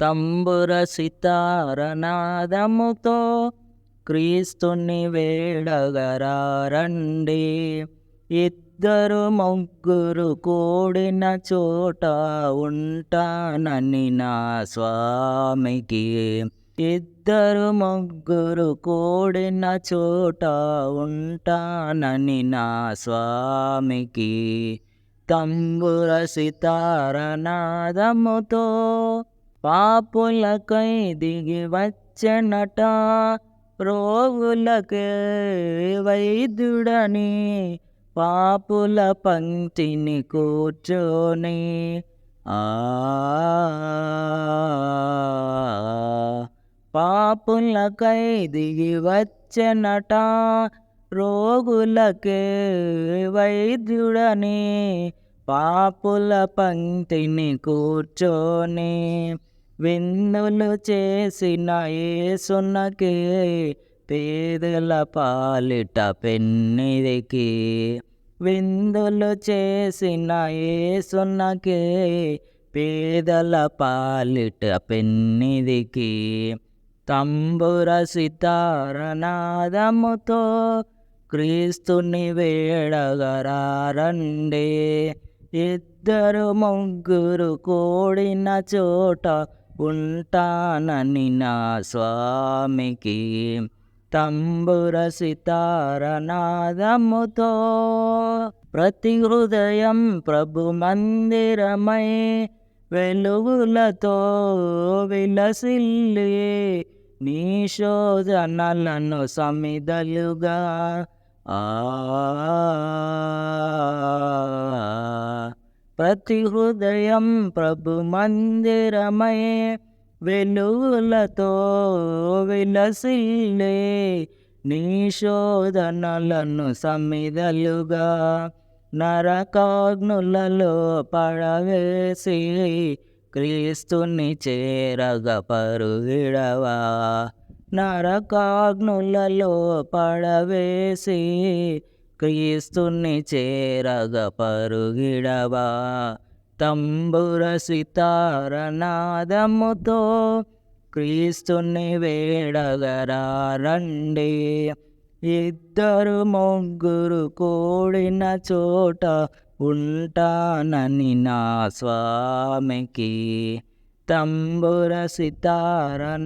తంబుర సితారనాదముతో క్రీస్తుని వేడగరారండి. ఇద్దరు ముగ్గురు కూడిన చోట ఉంటానని నా స్వామికి. ఇద్దరు ముగ్గురు కూడిన చోట ఉంటానని నా స్వామికి. తంబుర సితారనాదముతో పాపులకై దిగి వచ్చెనట, రోగులకే వైద్యుడని పాపుల పంక్తిని కూర్చొని. పాపులకై దిగి వచ్చెనట, రోగులకే వైద్యుడని పాపుల పంక్తిని కూర్చొని. విందులు చేసిన యేసునకే పేదల పాలిట పెన్నిధికి. విందులు చేసిన యేసునకే పేదల పాలిట పెన్నిధికి. తంబుర సితారనాదముతో క్రీస్తుని వేడగరారండి. ఇద్దరు ముగ్గురు కూడిన చోట ఉంటానని నా స్వామికి. తంబుర సితారనాదముతో ప్రతి హృదయం ప్రభు మందిరమై వెలుగులతో విలసిల్లి, నీ శోధనలను సమిదలుగా ప్రతి హృదయం ప్రభు మందిరమై వెలుగులతో విలసిల్లే, నీ శోధనలను సమిదలుగా నరకాగ్నులలో పడవేసి, క్రీస్తుని చేరగ పరుగిడవా. నరకాగ్నులలో పడవేసి, క్రీస్తుని చేరగ పరుగిడవా. తంబుర సితారనాదముతో క్రీస్తుని వేడగరారండి. ఇద్దరు ముగ్గురు కూడిన చోట ఉంటానని నా స్వామికి. తంబుర సితారనాదముతో